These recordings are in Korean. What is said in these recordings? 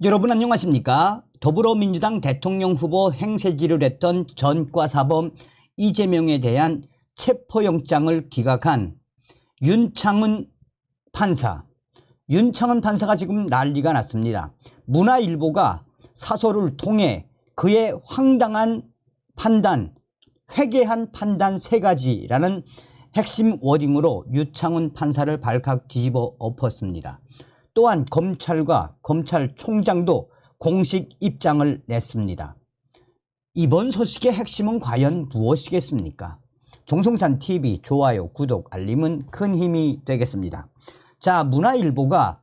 여러분 안녕하십니까? 더불어민주당 대통령 후보 행세지를 했던 전과사범 이재명에 대한 체포영장을 기각한 윤창은 판사. 윤창은 판사가 지금 난리가 났습니다. 문화일보가 사설을 통해 그의 황당한 판단, 회개한 판단 3가지라는 핵심 워딩으로 윤창은 판사를 발칵 뒤집어 엎었습니다. 또한 검찰과 검찰총장도 공식 입장을 냈습니다. 이번 소식의 핵심은 과연 무엇이겠습니까? 종성산TV 좋아요, 구독, 알림은 큰 힘이 되겠습니다. 자, 문화일보가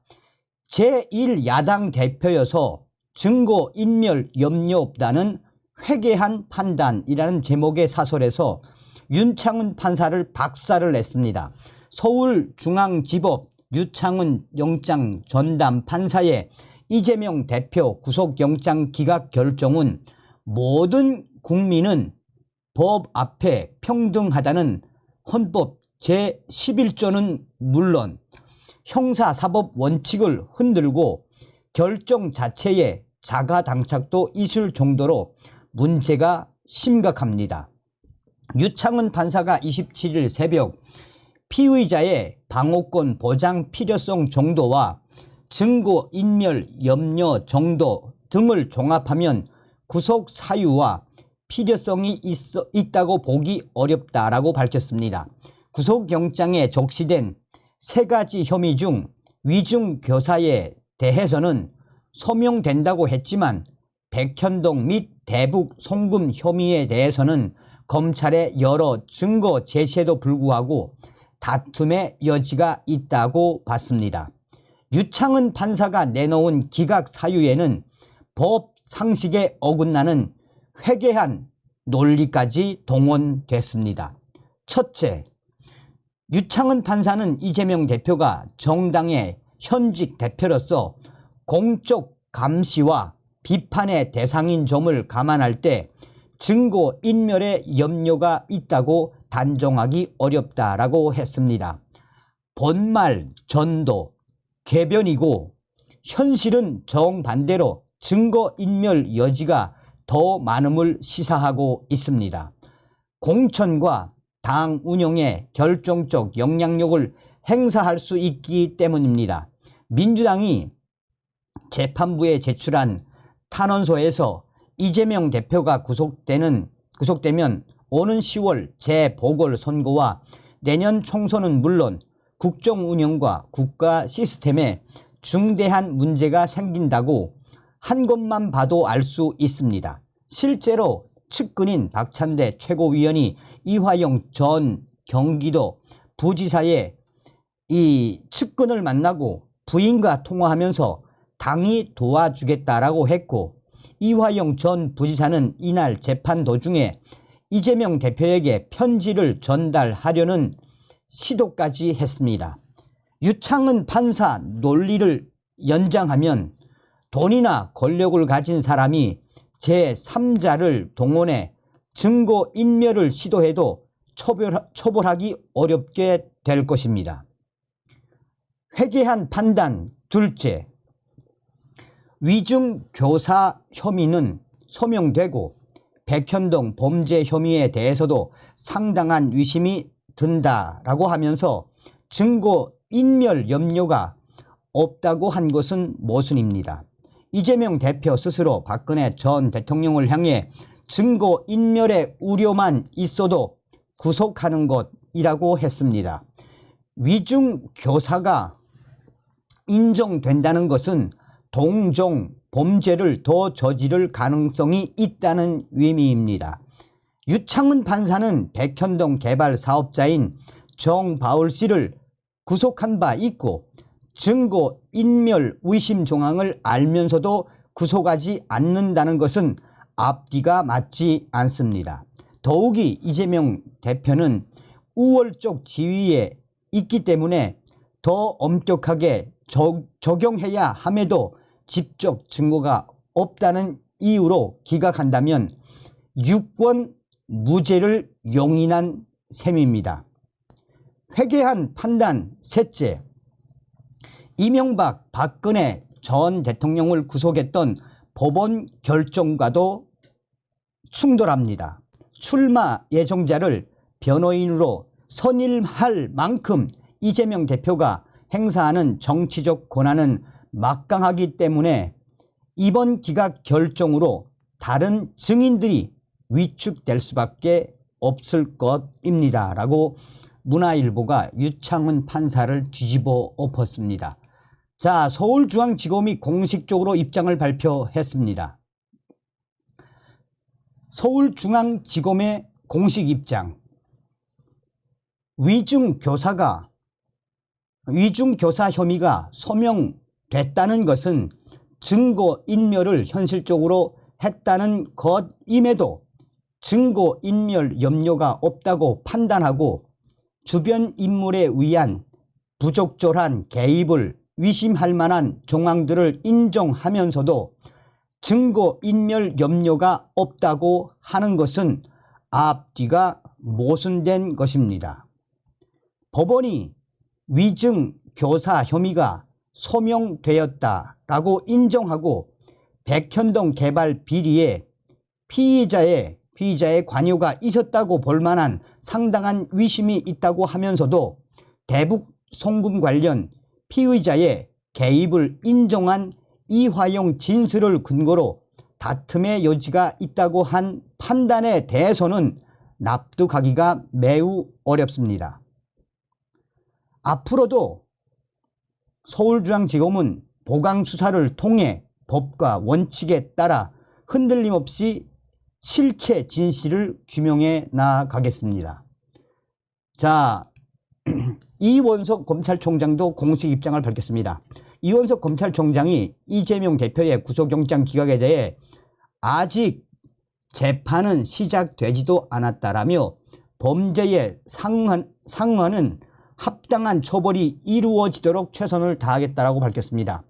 제1야당 대표여서 증거인멸 염려 없다는 회개한 판단이라는 제목의 사설에서 윤창은 판사를 박살을 냈습니다. 서울중앙지법 윤창은 영장 전담 판사의 이재명 대표 구속영장 기각 결정은 모든 국민은 법 앞에 평등하다는 헌법 제11조는 물론 형사사법 원칙을 흔들고 결정 자체에 자가당착도 있을 정도로 문제가 심각합니다. 윤창은 판사가 27일 새벽 피의자의 방어권 보장 필요성 정도와 증거인멸 염려 정도 등을 종합하면 구속 사유와 필요성이 있다고 보기 어렵다라고 밝혔습니다. 구속영장에 적시된 3가지 혐의 중 위중교사에 대해서는 소명된다고 했지만 백현동 및 대북 송금 혐의에 대해서는 검찰의 여러 증거 제시에도 불구하고 다툼의 여지가 있다고 봤습니다. 윤창은 판사가 내놓은 기각 사유에는 법 상식에 어긋나는 회개한 논리까지 동원됐습니다. 첫째, 윤창은 판사는 이재명 대표가 정당의 현직 대표로서 공적 감시와 비판의 대상인 점을 감안할 때 증거인멸의 염려가 있다고 단정하기 어렵다라고 했습니다. 본말 전도 궤변이고 현실은 정반대로 증거인멸 여지가 더 많음을 시사하고 있습니다. 공천과 당 운영에 결정적 영향력을 행사할 수 있기 때문입니다. 민주당이 재판부에 제출한 탄원서에서 이재명 대표가 구속되면 오는 10월 재보궐선거와 내년 총선은 물론 국정 운영과 국가 시스템에 중대한 문제가 생긴다고 한 것만 봐도 알 수 있습니다. 실제로 측근인 박찬대 최고위원이 이화영 전 경기도 부지사의 이 측근을 만나고 부인과 통화하면서 당이 도와주겠다라고 했고, 이화영 전 부지사는 이날 재판 도중에 이재명 대표에게 편지를 전달하려는 시도까지 했습니다. 윤창은 판사 논리를 연장하면 돈이나 권력을 가진 사람이 제3자를 동원해 증거인멸을 시도해도 처벌하기 어렵게 될 것입니다. 회개한 판단 둘째, 위중교사 혐의는 소명되고 백현동 범죄 혐의에 대해서도 상당한 의심이 든다라고 하면서 증거인멸 염려가 없다고 한 것은 모순입니다. 이재명 대표 스스로 박근혜 전 대통령을 향해 증거인멸의 우려만 있어도 구속하는 것이라고 했습니다. 위중교사가 인정된다는 것은 동종 범죄를 더 저지를 가능성이 있다는 의미입니다. 윤창은 판사는 백현동 개발 사업자인 정바울 씨를 구속한 바 있고 증거인멸 의심 정황을 알면서도 구속하지 않는다는 것은 앞뒤가 맞지 않습니다. 더욱이 이재명 대표는 우월적 지위에 있기 때문에 더 엄격하게 적용해야 함에도 직접 증거가 없다는 이유로 기각한다면 유권 무죄를 용인한 셈입니다. 회개한 판단 셋째, 이명박 박근혜 전 대통령을 구속했던 법원 결정과도 충돌합니다. 출마 예정자를 변호인으로 선임할 만큼 이재명 대표가 행사하는 정치적 권한은 막강하기 때문에 이번 기각 결정으로 다른 증인들이 위축될 수밖에 없을 것입니다. 라고 문화일보가 유창훈 판사를 뒤집어 엎었습니다. 자, 서울중앙지검이 공식적으로 입장을 발표했습니다. 서울중앙지검의 공식 입장. 위중교사 혐의가 소명됐다는 것은 증거인멸을 현실적으로 했다는 것임에도 증거인멸 염려가 없다고 판단하고 주변 인물에 의한 부적절한 개입을 의심할 만한 정황들을 인정하면서도 증거인멸 염려가 없다고 하는 것은 앞뒤가 모순된 것입니다. 법원이 위증 교사 혐의가 소명되었다라고 인정하고 백현동 개발 비리에 피의자의 관여가 있었다고 볼 만한 상당한 의심이 있다고 하면서도 대북 송금 관련 피의자의 개입을 인정한 이화영 진술을 근거로 다툼의 여지가 있다고 한 판단에 대해서는 납득하기가 매우 어렵습니다. 앞으로도 서울중앙지검은 보강수사를 통해 법과 원칙에 따라 흔들림 없이 실체 진실을 규명해 나가겠습니다. 자, 이원석 검찰총장도 공식 입장을 밝혔습니다. 이원석 검찰총장이 이재명 대표의 구속영장 기각에 대해 아직 재판은 시작되지도 않았다라며 범죄에 상응하는 합당한 처벌이 이루어지도록 최선을 다하겠다라고 밝혔습니다.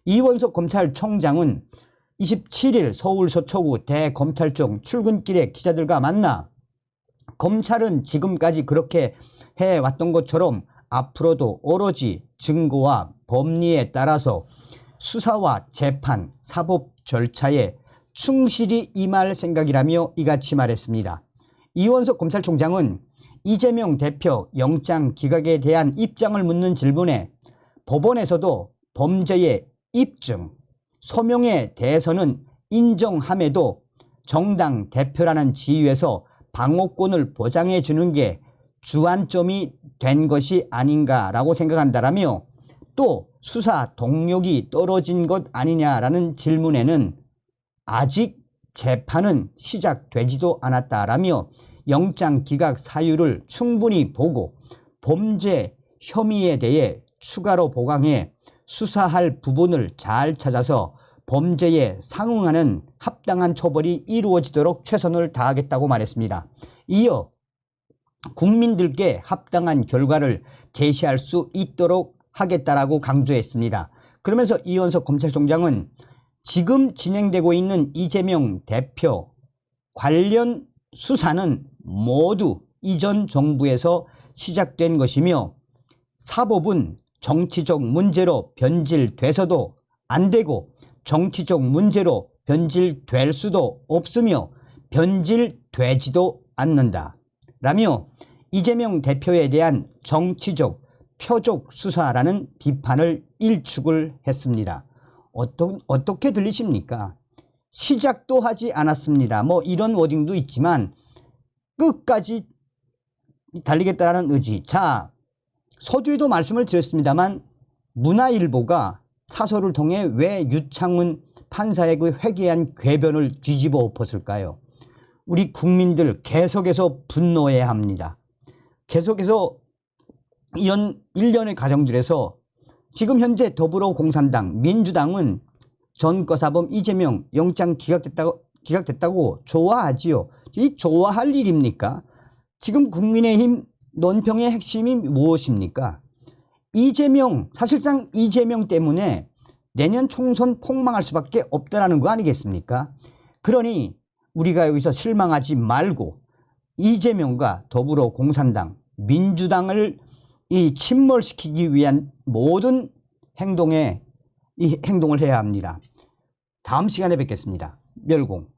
이원석 검찰총장은 27일 서울 서초구 대검찰청 출근길에 기자들과 만나 검찰은 지금까지 그렇게 해왔던 것처럼 앞으로도 오로지 증거와 법리에 따라서 수사와 재판, 사법 절차에 충실히 임할 생각이라며 이같이 말했습니다. 이원석 검찰총장은 이재명 대표 영장 기각에 대한 입장을 묻는 질문에 법원에서도 범죄의 입증, 소명에 대해서는 인정함에도 정당 대표라는 지위에서 방어권을 보장해 주는 게 주안점이 된 것이 아닌가라고 생각한다라며 또 수사 동력이 떨어진 것 아니냐라는 질문에는 아직 재판은 시작되지도 않았다라며 영장 기각 사유를 충분히 보고 범죄 혐의에 대해 추가로 보강해 수사할 부분을 잘 찾아서 범죄에 상응하는 합당한 처벌이 이루어지도록 최선을 다하겠다고 말했습니다. 이어 국민들께 합당한 결과를 제시할 수 있도록 하겠다라고 강조했습니다. 그러면서 이원석 검찰총장은 지금 진행되고 있는 이재명 대표 관련 수사는 모두 이전 정부에서 시작된 것이며 사법은 정치적 문제로 변질돼서도 안 되고 정치적 문제로 변질될 수도 없으며 변질되지도 않는다 라며 이재명 대표에 대한 정치적 표적 수사라는 비판을 일축을 했습니다. 어떻게 들리십니까? 시작도 하지 않았습니다. 뭐 이런 워딩도 있지만 끝까지 달리겠다는 의지. 자, 서두에도 말씀을 드렸습니다만 문화일보가 사설을 통해 왜 유창훈 판사의 그 회개한 궤변을 뒤집어 엎었을까요? 우리 국민들 계속해서 분노해야 합니다. 계속해서 이런 일련의 과정들에서 지금 현재 더불어공산당, 민주당은 전과사범 이재명 영장 기각됐다고 좋아하지요. 이 좋아할 일입니까? 지금 국민의힘 논평의 핵심이 무엇입니까? 이재명, 사실상 이재명 때문에 내년 총선 폭망할 수밖에 없다는 거 아니겠습니까? 그러니 우리가 여기서 실망하지 말고 이재명과 더불어공산당, 민주당을 이 침몰시키기 위한 모든 행동에 이 행동을 해야 합니다. 다음 시간에 뵙겠습니다. 멸공.